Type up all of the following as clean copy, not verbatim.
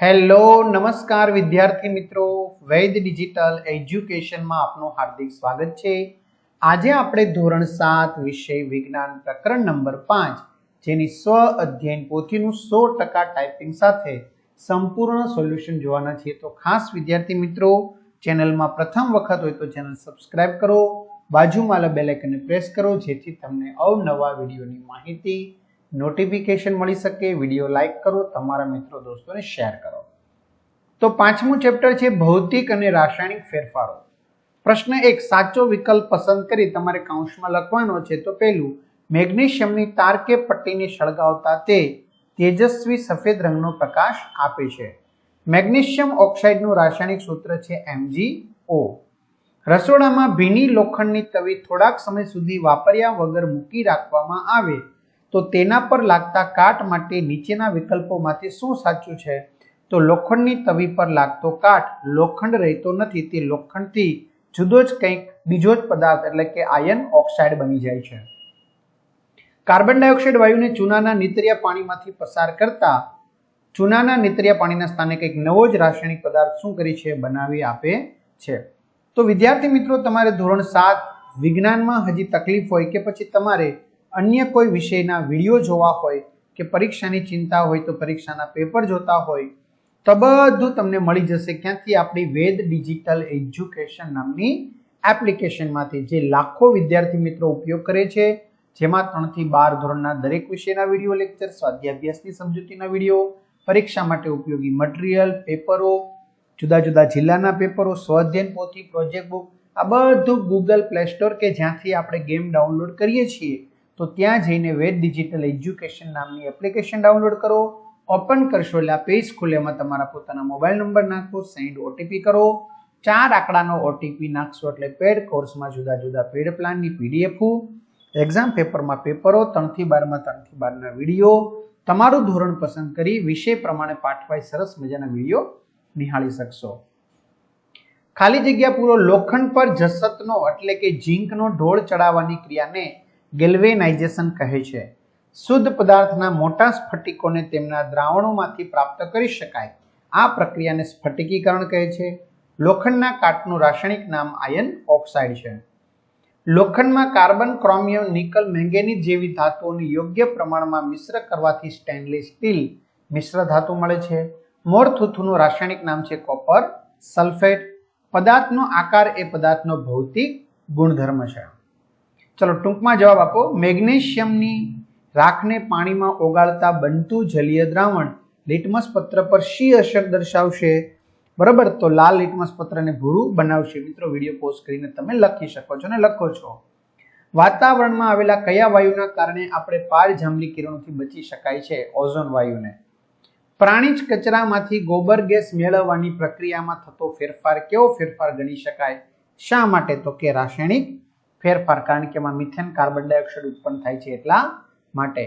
Hello નમસ્કાર વિદ્યાર્થી મિત્રો, વૈદ ડિજિટલ એજ્યુકેશનમાં આપનું હાર્દિક સ્વાગત છે। આજે આપણે ધોરણ 7 વિષય વિજ્ઞાન પ્રકરણ નંબર 5 જેની સ્વ અધ્યયન પોથીનું 100% ટાઈપિંગ સાથે સંપૂર્ણ સોલ્યુશન જોવાના છીએ। તો ખાસ વિદ્યાર્થી મિત્રો, ચેનલમાં પ્રથમ વખત હોય તો ચેનલ સબસ્ક્રાઇબ કરો, બાજુમાં બેલ આઇકનને પ્રેસ કરો જેથી તમને અવનવા વિડીયોની માહિતી નોટિફિકેશન મળી શકે। વિડીયો લાઈક કરો, તમારા મિત્રો દોસ્તોને શેર કરો। તો પાંચમું ચેપ્ટર છે ભૌતિક અને રાસાયણિક ફેરફારો। પ્રશ્ન 1 સાચો વિકલ્પ પસંદ કરી તમારે કૌંસમાં લખવાનો છે। તો પહેલું, મેગ્નેશિયમની તાર કે પટ્ટીને સળગાવતા તે તેજસ્વી સફેદ રંગનો પ્રકાશ આપે છે। મેગ્નેશિયમ ઓક્સાઇડનું રાસાયણિક સૂત્ર છે MgO। રસોડામાં ભીની લોખંડની તવી થોડાક સમય સુધી વાપર્યા વગર મૂકી રાખવામાં આવે તો તેના પર લાગતા કાટ માટે નીચેના વિકલ્પોમાંથી શું સાચું છે? તો લોખંડની તવી પર લાગતો કાટ લોખંડ રહેતો નથી, તે લોખંડથી જુદો જ કંઈક બીજો જ પદાર્થ એટલે કે આયર્ન ઓક્સાઇડ બની જાય છે। કાર્બન ડાયોક્સાઇડ વાયુને ચૂનાના નીતરિયા પાણીમાંથી પસાર કરતા ચૂનાના નીતરિયા પાણીના સ્થાને કંઈક નવો જ રાસાયણિક પદાર્થ શું કરી છે? બનાવી આપે છે। તો વિદ્યાર્થી મિત્રો, તમારે ધોરણ 7 વિજ્ઞાનમાં હજી તકલીફ હોય કે પછી તમારે અન્ય કોઈ વિષયના વિડીયો જોવા હોય કે પરીક્ષાની ચિંતા હોય તો પરીક્ષાના પેપર જોતા હોય તો બધું તમને મળી જશે। ક્યાંથી? આપણી વેદ ડિજિટલ એજ્યુકેશન નામની એપ્લિકેશનમાંથી, જે લાખો વિદ્યાર્થી મિત્રો ઉપયોગ કરે છે, જેમાં 3 થી 12 ધોરણના દરેક વિષયના વિડીયો લેક્ચર, સ્વાધ્યાય અભ્યાસની સમજૂતીના વિડીયો, પરીક્ષા માટે ઉપયોગી મટીરિયલ, પેપરો, જુદા જુદા જિલ્લાના પેપરો, સ્વાધ્યાય પોથી, પ્રોજેક્ટ બુક, આ બધું ગૂગલ પ્લે સ્ટોર કે જ્યાંથી આપણે ગેમ ડાઉનલોડ કરીએ છીએ તો ત્યાં જઈને વેદ ડિજિટલ એજ્યુકેશન નામની એપ્લિકેશન ડાઉનલોડ કરો। ઓપન કરશો એટલે આ પેજ ખુલે, એમાં તમારા પોતાના મોબાઈલ નંબર નાખો, સેન્ડ ઓટીપી કરો, 4 આંકડાનો ઓટીપી નાખશો એટલે પેડ કોર્સમાં જુદા જુદા પેડ પ્લાનની પીડીએફ, એક્ઝામ પેપરમાં પેપરો, 3 થી 12 માં 3 થી 12 ના વિડીયો, તમારું ધોરણ પસંદ કરી વિષય પ્રમાણે પાઠવાય સરસ મજાના વિડીયો નિહાળી શકશો। ખાલી જગ્યા પૂરો લોખંડ પર જસતનો એટલે કે ઝીંકનો ઢોળ ચડાવવાની ક્રિયાને ગેલ્વેનાઇઝેશન કહે છે। શુદ્ધ પદાર્થના મોટા સ્ફટિકોને તેમના દ્રાવણોમાંથી પ્રાપ્ત કરી શકાય, આ પ્રક્રિયાને સ્ફટિકીકરણ કહે છે। લોખંડના કાટનું રાસાયણિક નામ આયર્ન ઓક્સાઇડ છે। લોખંડમાં કાર્બન, ક્રોમિયમ, નિકલ, મેંગેનીઝ જેવી ધાતુઓને યોગ્ય પ્રમાણમાં મિશ્ર કરવાથી સ્ટેનલેસ સ્ટીલ મિશ્ર ધાતુ મળે છે। મોરથુથુનું રાસાયણિક નામ છે કોપર સલ્ફેટ। પદાર્થનો આકાર એ પદાર્થનો ભૌતિક ગુણધર્મ છે। ચલો ટૂંકમાં જવાબ આપો। મેગ્નેશિયમની રાખને પાણીમાં ઓગાળતા બનતું જલીય દ્રાવણ લિટમસ પત્ર પર શી અસર દર્શાવશે? બરાબર, તો લાલ લિટમસ પત્રને ભૂરું બનાવશે। મિત્રો, વિડીયો પોઝ કરીને તમે લખી શકો છો અને લખો છો। વાતાવરણમાં આવેલા કયા વાયુના કારણે આપણે પારજાંબલી કિરણોથી બચી શકાય છે? ઓઝોન વાયુને। પ્રાણીજ કચરામાંથી ગોબર ગેસ મેળવવાની પ્રક્રિયામાં થતો ફેરફાર કેવો ફેરફાર ગણી શકાય? શા માટે? તો કે રાસાયણિક ફેરફાર, કારણ કે એમાં મિથેન કાર્બન ડાયોક્સાઇડ ઉત્પન્ન થાય છે એટલા માટે।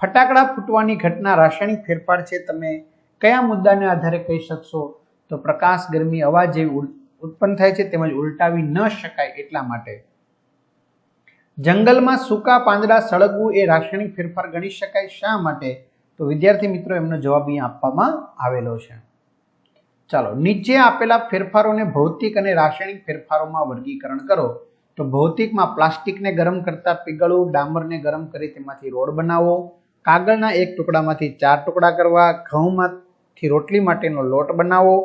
ફટાકડા ફૂટવાની ઘટના રાસાયણિક ફેરફાર છે, તમે કયા મુદ્દાને આધારે કહી શકશો? તો પ્રકાશ, ગરમી, અવાજ જેવી ઉત્પન્ન થાય છે, તેમજ ઉલટાવી ન શકાય એટલા માટે। જંગલમાં સૂકા પાંદડા સળગવું એ રાસાયણિક ફેરફાર ગણી શકાય, શા માટે? તો વિદ્યાર્થી મિત્રો, એમનો જવાબ અહીં આપવામાં આવેલો છે। ચાલો, નીચે આપેલા ફેરફારોને ભૌતિક અને રાસાયણિક ફેરફારોમાં વર્ગીકરણ કરો। તો ભૌતિકમાં પ્લાસ્ટિકને ગરમ કરતા પીગળવું, ડામરને ગરમ કરી તેમાંથી રોડ બનાવવો, કાગળના એક ટુકડામાંથી 4 ટુકડા કરવા, ઘઉંમાંથી રોટલી માટેનો લોટ બનાવવો,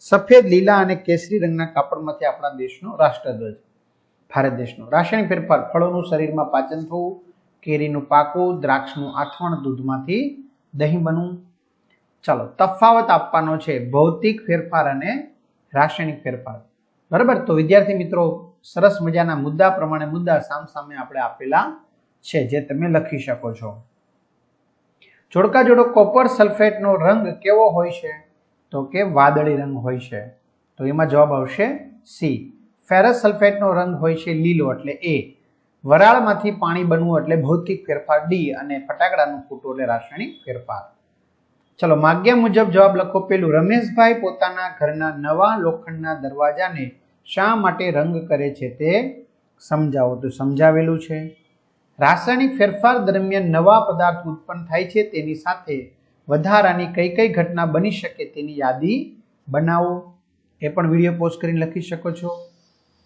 સફેદ, લીલા અને કેસરી રંગના કાપડમાંથી આપણા દેશનો રાષ્ટ્રધ્વજ ભારત દેશનો। રાસાયણિક ફેરફાર, ફળોનું શરીરમાં પાચન થવું, કેરીનું પાકવું, દ્રાક્ષનું આથવણ, દૂધમાંથી દહીં બનવું। ચાલો, તફાવત આપવાનો છે ભૌતિક ફેરફાર અને રાસાયણિક ફેરફાર, બરાબર। તો વિદ્યાર્થી મિત્રો, સરસ મજાના મુદ્દા પ્રમાણે મુદ્દા સામસામે આપણે આપેલા છે, જે તમે લખી શકો છો। જોડકા જોડો કોપર સલ્ફેટનો રંગ કેવો હોય છે? તો કે વાદળી રંગ હોય છે, તો એમાં જવાબ આવશે સી। ફેરસ સલ્ફેટનો રંગ હોય છે લીલો એટલે એ। વરાળમાંથી પાણી બનવું એટલે ભૌતિક ફેરફાર ડી, અને ફટાકડાનું ફૂટવું એટલે રાસાયણિક ફેરફાર। ચલો, માગ્યા મુજબ જવાબ લખો। પેલું, રમેશભાઈ પોતાના ઘરના નવા લોખંડના દરવાજાને શા માટે રંગ કરે છે તે સમજાવો। તો સમજાવેલું છે। રાસાયણિક ફેરફાર દરમિયાન નવા પદાર્થ ઉત્પન્ન થાય છે, તેની સાથે વધારાની કઈ કઈ ઘટના બની શકે તેની યાદી બનાવો. એ પણ વિડીયો પોઝ કરીને લખી શકો છો.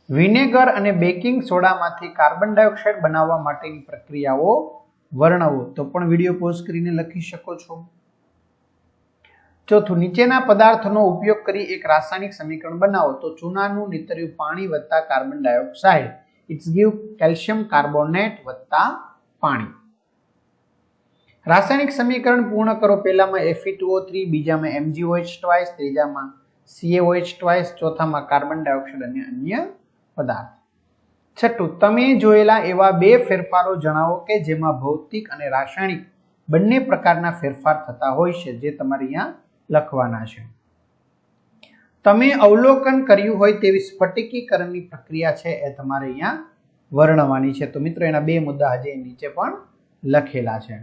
વિનેગર અને બેકિંગ સોડામાંથી કાર્બન ડાયોક્સાઇડ બનાવવા માટેની પ્રક્રિયાઓ વર્ણવો. તો પણ વિડીયો પોઝ કરીને લખી શકો છો. ચોથું, નીચેના પદાર્થનો ઉપયોગ કરી એક રાસાયણિક સમીકરણ બનાવો. તો ચૂનાનું નીતર્યું પાણી વત્તા carbon dioxide it's give calcium carbonate વત્તા પાણી. રાસાયણિક સમીકરણ પૂર્ણ કરો. પહેલામાં Fe2O3, બીજામાં MgOH ટ્વાઇસ, ત્રીજામાં CaOH ટ્વાઇસ, ચોથામાં કાર્બન ડાયોક્સાઇડ અને અન્ય પદાર્થ. છઠ્ઠું, તમે જોયેલા એવા બે ફેરફારો જણાવો કે જેમાં ભૌતિક અને રાસાયણિક બંને પ્રકારના ફેરફાર થતા હોય છે, જે તમારે અહીંયા લખવાના છે. તમે અવલોકન કર્યું હોય તેવી સ્ફટિકીકરણની પ્રક્રિયા છે એ તમારે અહીંયા વર્ણવવાની છે. તો મિત્રો એના બે મુદ્દા હજી નીચે પણ લખેલા છે.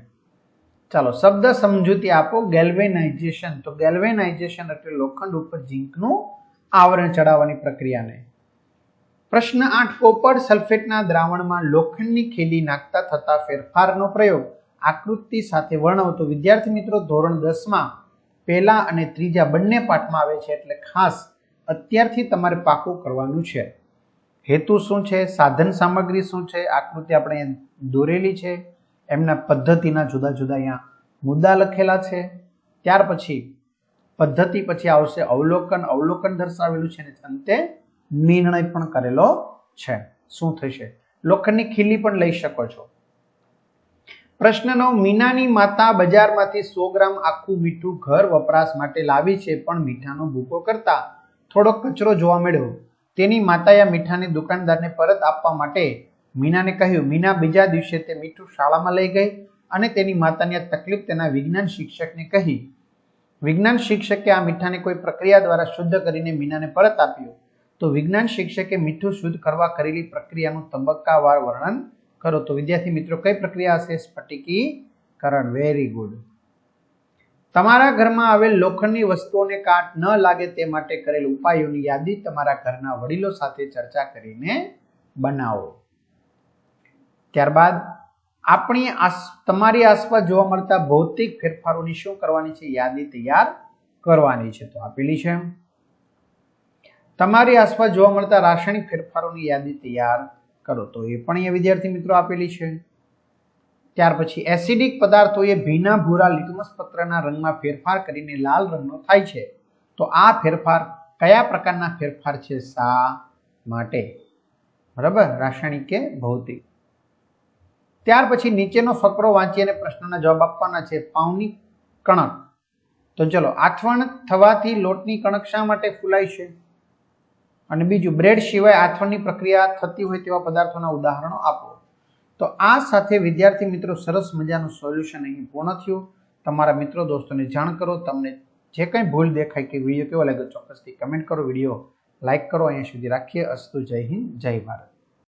ચાલો શબ્દ સમજૂતી આપો. ગેલ્વેનાઇઝેશન. તો ગેલ્વેનાઇઝેશન એટલે લોખંડ ઉપર ઝીંકનું આવરણ ચડાવવાની પ્રક્રિયાને. પ્રશ્ન 8, કોપર સલ્ફેટના દ્રાવણમાં લોખંડની ખીલી નાખતા થતા ફેરફારનો પ્રયોગ આકૃતિ સાથે વર્ણવો. તો વિદ્યાર્થી મિત્રો ધોરણ 10 માં પહેલા અને ત્રીજા બંને પાઠમાં આવે છે, એટલે ખાસ અત્યારથી તમારે પાકું કરવાનું છે. હેતુ શું છે, સાધન સામગ્રી શું છે, આકૃતિ આપણે અહીંયા દોરેલી છે, એમના પદ્ધતિના જુદા જુદા અહીંયા મુદ્દા લખેલા છે. ત્યાર પછી પદ્ધતિ પછી આવશે અવલોકન. અવલોકન દર્શાવેલું છે અને અંતે નિર્ણય પણ કરેલો છે. શું થશે? લોખંડની ખીલી પણ લઈ શકો છો. પ્રશ્ન 9, મીનાની માતા બજારમાંથી 100 ગ્રામ આખું મીઠું ઘર વપરાશ માટે લાવી છે, પણ મીઠાનો ભૂકો કરતા થોડો કચરો જોવા મળ્યો. તેની માતાએ આ મીઠાને દુકાનદારને પરત આપવા માટે મીનાને કહ્યું. મીના બીજા દિવસે તે મીઠું શાળામાં લઈ ગઈ અને તેની માતાની આ તકલીફ તેના વિજ્ઞાન શિક્ષકને કહી. વિજ્ઞાન શિક્ષકે આ મીઠાને કોઈ પ્રક્રિયા દ્વારા શુદ્ધ કરીને મીનાને પરત આપ્યું. તો વિજ્ઞાન શિક્ષકે મીઠું શુદ્ધ કરવા કરેલી પ્રક્રિયાનું તબક્કાવાર વર્ણન કરો. તો વિદ્યાર્થી મિત્રો કઈ પ્રક્રિયા હશે? સ્ફટિકીકરણ. Very good. તમારા ઘરમાં આવેલ લોખંડની વસ્તુઓને કાટ ન લાગે તે માટે કરેલ ઉપાયોની યાદી તમારા ઘરના વડીલો સાથે ચર્ચા કરીને બનાવો. ત્યારબાદ તમારી આસપાસ જોવા મળતા ભૌતિક ફેરફારોની શું કરવાની છે? યાદી તૈયાર કરવાની છે. તો આપેલી છે. તમારી આસપાસ જોવા મળતા રાસાયણિક ફેરફારોની યાદી તૈયાર કરો. તો એ પણ અહીંયા વિદ્યાર્થી મિત્રો આપેલી છે. ત્યાર પછી એસિડિક પદાર્થો એ ભીના ભૂરા લિટમસ પત્રના રંગમાં ફેરફાર કરીને લાલ રંગનો થાય છે. તો આ ફેરફાર કયા પ્રકારના ફેરફાર છે? શા માટે? બરાબર, રાસાયણિક કે ભૌતિક. ત્યાર પછી નીચેનો ફકરો વાંચી અને પ્રશ્નોના જવાબ આપવાના છે. પાઉની કણક. તો ચલો, આથવણ થવાથી લોટની કણક શા માટે ફૂલાય છે? અને બીજું, બ્રેડ સિવાય આથવણની પ્રક્રિયા થતી હોય તેવા પદાર્થોના ઉદાહરણો આપો. તો આ સાથે વિદ્યાર્થી મિત્રો સરસ મજાનું સોલ્યુશન અહીં પૂર્ણ થયું. તમારા મિત્રો દોસ્તોને જાણ કરો. તમને જે કંઈ ભૂલ દેખાય કે વિડીયો કેવો લાગ્યો ચોક્કસથી કમેન્ટ કરો. વિડીયો લાઈક કરો. અહીંયા સુધી રાખીએ. અસ્તુ. જય હિન્દ, જય ભારત.